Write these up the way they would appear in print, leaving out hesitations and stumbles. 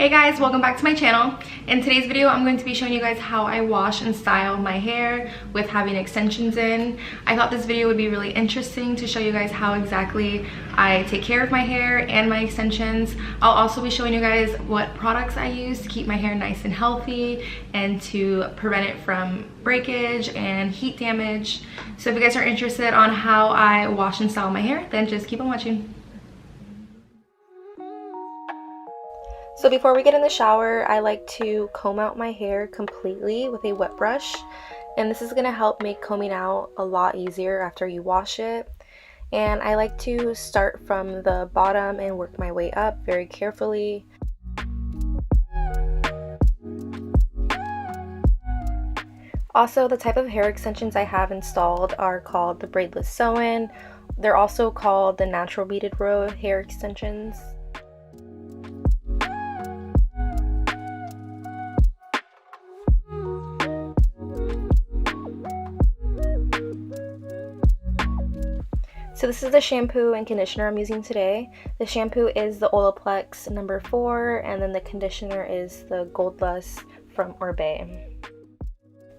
Hey guys, welcome back to my channel. In today's video, I'm going to be showing you guys how I wash and style my hair with having extensions in. I thought this video would be really interesting to show you guys how exactly I take care of my hair and my extensions. I'll also be showing you guys what products I use to keep my hair nice and healthy and to prevent it from breakage and heat damage. So if you guys are interested on how I wash and style my hair, then just keep on watching. So before we get in the shower, I like to comb out my hair completely with a wet brush. And this is going to help make combing out a lot easier after you wash it. And I like to start from the bottom and work my way up very carefully. Also, the type of hair extensions I have installed are called the braidless sew-in. They're also called the natural beaded row hair extensions. So this is the shampoo and conditioner I'm using today. The shampoo is the Olaplex number 4, and then the conditioner is the Gold Lust from Oribe.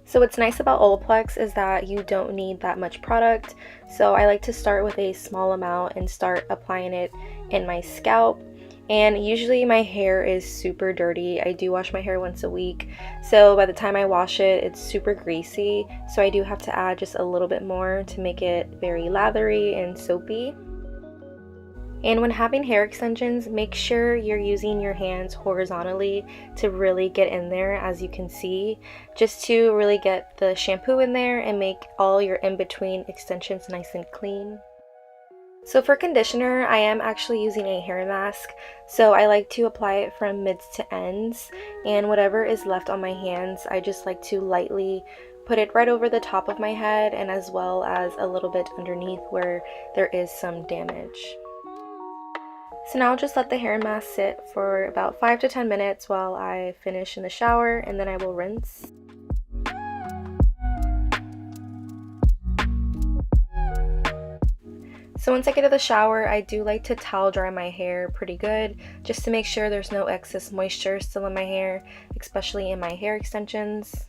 So what's nice about Olaplex is that you don't need that much product. So I like to start with a small amount and start applying it in my scalp. And usually my hair is super dirty. I do wash my hair once a week, so by the time I wash it, it's super greasy. So I do have to add just a little bit more to make it very lathery and soapy. And when having hair extensions, make sure you're using your hands horizontally to really get in there, as you can see, just to really get the shampoo in there and make all your in-between extensions nice and clean. So for conditioner, I am actually using a hair mask, so I like to apply it from mids to ends, and whatever is left on my hands, I just like to lightly put it right over the top of my head and as well as a little bit underneath where there is some damage. So now I'll just let the hair mask sit for about 5 to 10 minutes while I finish in the shower, and then I will rinse. So once I get to the shower, I do like to towel dry my hair pretty good, just to make sure there's no excess moisture still in my hair, especially in my hair extensions.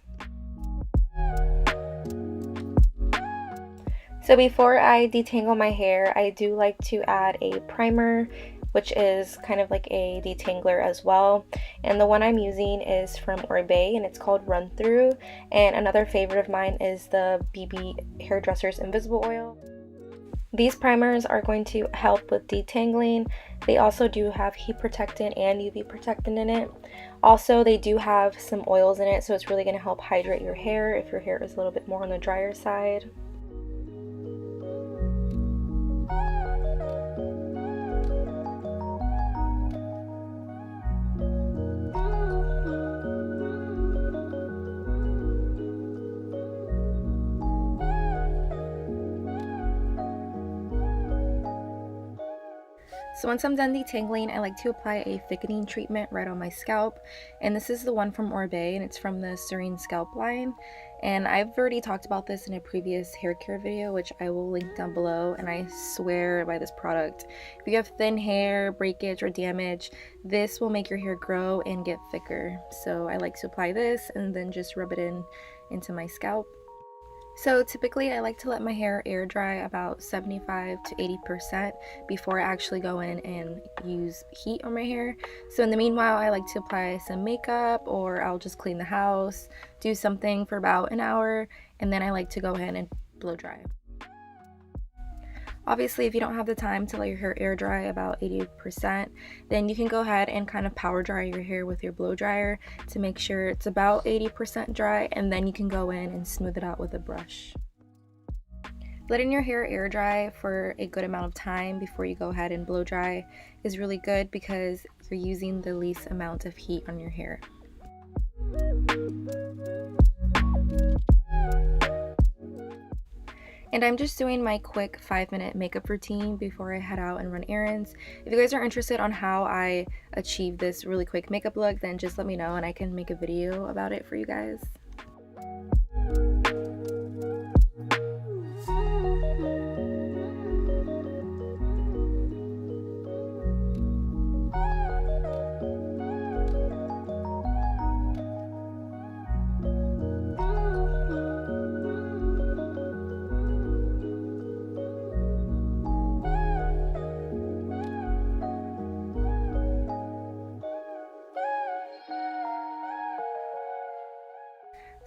So before I detangle my hair, I do like to add a primer, which is kind of like a detangler as well. And the one I'm using is from Oribe, and it's called Run Through. And another favorite of mine is the BB Hairdresser's Invisible Oil. These primers are going to help with detangling. They also do have heat protectant and UV protectant in it. Also, they do have some oils in it, so it's really going to help hydrate your hair if your hair is a little bit more on the drier side. So once I'm done detangling, I like to apply a thickening treatment right on my scalp, and this is the one from Oribe, and it's from the Serene Scalp line. And I've already talked about this in a previous hair care video, which I will link down below, and I swear by this product. If you have thin hair, breakage, or damage, this will make your hair grow and get thicker. So I like to apply this and then just rub it into my scalp. So typically I like to let my hair air dry about 75 to 80% before I actually go in and use heat on my hair. So in the meanwhile, I like to apply some makeup, or I'll just clean the house, do something for about an hour, and then I like to go ahead and blow dry. Obviously, if you don't have the time to let your hair air dry about 80%, then you can go ahead and kind of power dry your hair with your blow dryer to make sure it's about 80% dry, and then you can go in and smooth it out with a brush. Letting your hair air dry for a good amount of time before you go ahead and blow dry is really good because you're using the least amount of heat on your hair. And I'm just doing my quick 5-minute makeup routine before I head out and run errands. If you guys are interested on how I achieve this really quick makeup look, then just let me know and I can make a video about it for you guys.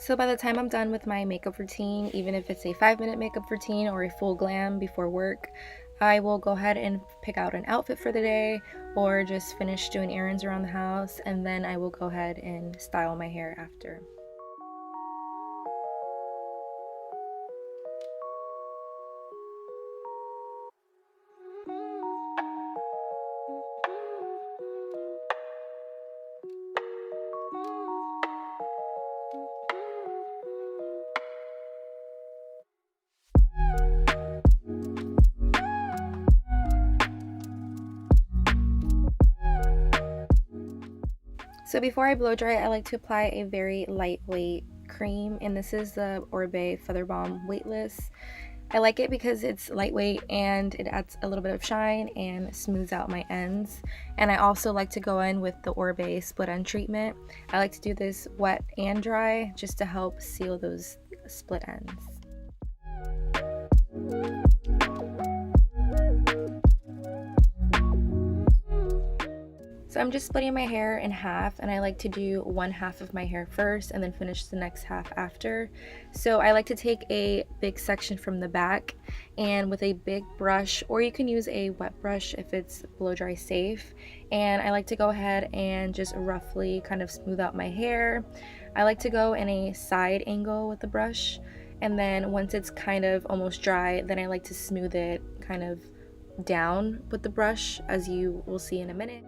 So by the time I'm done with my makeup routine, even if it's a 5-minute makeup routine or a full glam before work, I will go ahead and pick out an outfit for the day or just finish doing errands around the house, and then I will go ahead and style my hair after. So before I blow dry, I like to apply a very lightweight cream, and this is the Orbe Feather Balm Weightless. I like it because it's lightweight and it adds a little bit of shine and smooths out my ends. And I also like to go in with the Orbe Split End Treatment. I like to do this wet and dry just to help seal those split ends. So I'm just splitting my hair in half, and I like to do one half of my hair first and then finish the next half after. So I like to take a big section from the back, and with a big brush, or you can use a wet brush if it's blow dry safe, and I like to go ahead and just roughly kind of smooth out my hair. I like to go in a side angle with the brush, and then once it's kind of almost dry, then I like to smooth it kind of down with the brush, as you will see in a minute.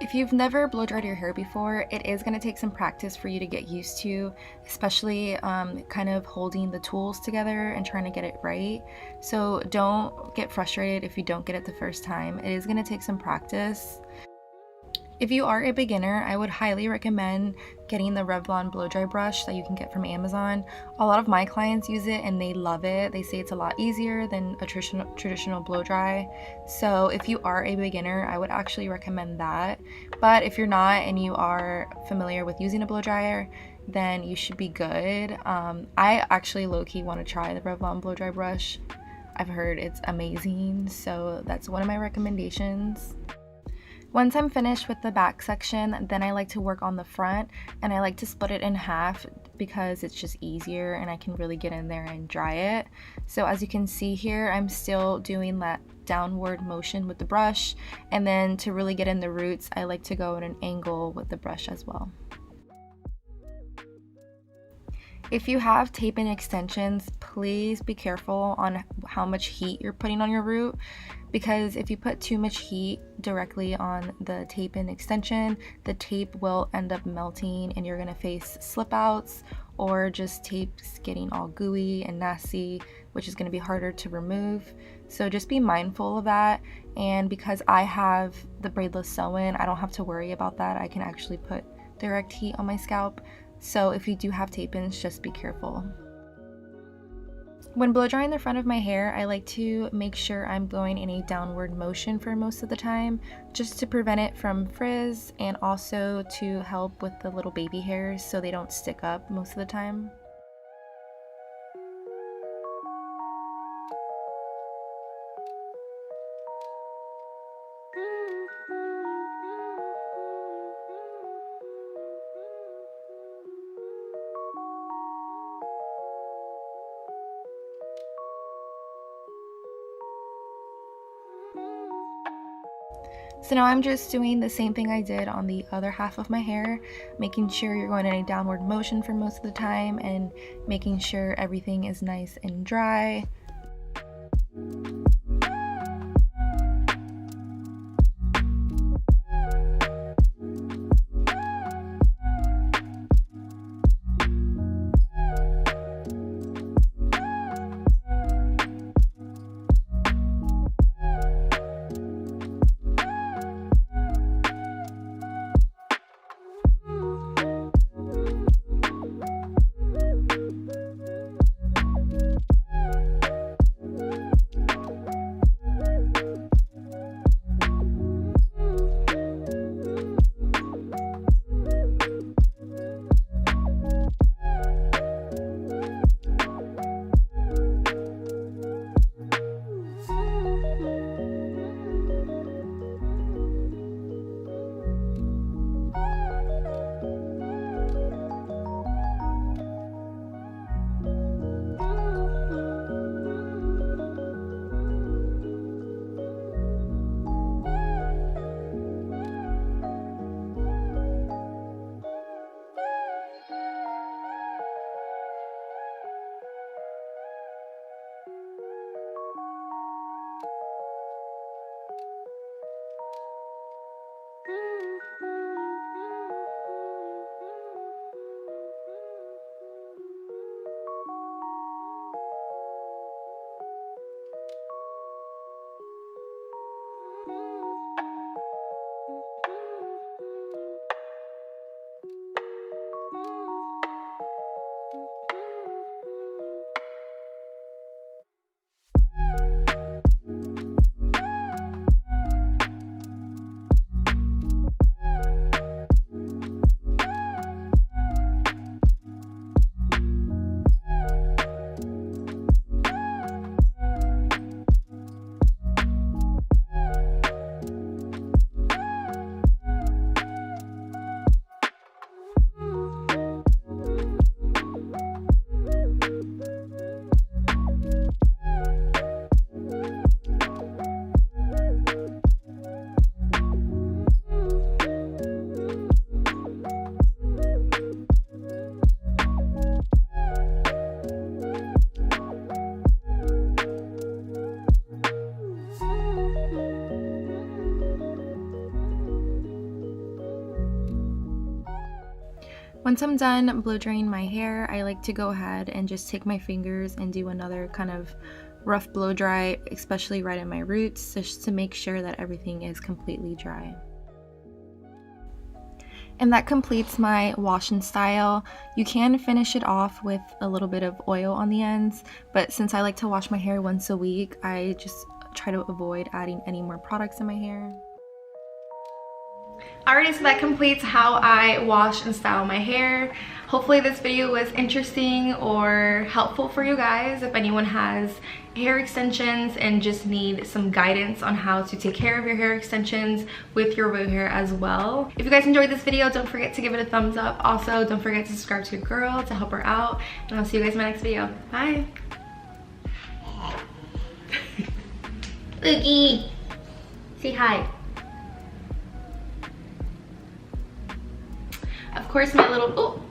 If you've never blow dried your hair before, it is going to take some practice for you to get used to, especially kind of holding the tools together and trying to get it right. So don't get frustrated if you don't get it the first time. It is going to take some practice. If you are a beginner, I would highly recommend getting the Revlon blow dry brush that you can get from Amazon. A lot of my clients use it and they love it. They say it's a lot easier than a traditional blow dry. So if you are a beginner, I would actually recommend that. But if you're not and you are familiar with using a blow dryer, then you should be good. I actually low-key want to try the Revlon blow dry brush. I've heard it's amazing, so that's one of my recommendations. Once I'm finished with the back section, then I like to work on the front, and I like to split it in half because it's just easier and I can really get in there and dry it. So as you can see here, I'm still doing that downward motion with the brush, and then to really get in the roots, I like to go at an angle with the brush as well. If you have tape-in extensions, please be careful on how much heat you're putting on your root, because if you put too much heat directly on the tape-in extension, the tape will end up melting and you're going to face slip outs or just tapes getting all gooey and nasty, which is going to be harder to remove. So just be mindful of that. And because I have the braidless sew-in, I don't have to worry about that. I can actually put direct heat on my scalp. So if you do have tape-ins, just be careful. When blow drying the front of my hair, I like to make sure I'm going in a downward motion for most of the time, just to prevent it from frizz and also to help with the little baby hairs so they don't stick up most of the time. So now I'm just doing the same thing I did on the other half of my hair, making sure you're going in a downward motion for most of the time and making sure everything is nice and dry. Once I'm done blow drying my hair, I like to go ahead and just take my fingers and do another kind of rough blow dry, especially right in my roots, just to make sure that everything is completely dry. And that completes my wash and style. You can finish it off with a little bit of oil on the ends, but since I like to wash my hair once a week, I just try to avoid adding any more products in my hair. Alrighty, so that completes how I wash and style my hair. Hopefully this video was interesting or helpful for you guys. If anyone has hair extensions and just need some guidance on how to take care of your hair extensions with your wig hair as well. If you guys enjoyed this video, don't forget to give it a thumbs up. Also, don't forget to subscribe to your girl to help her out. And I'll see you guys in my next video. Bye. Oogie, say hi. Of course, my little, oh.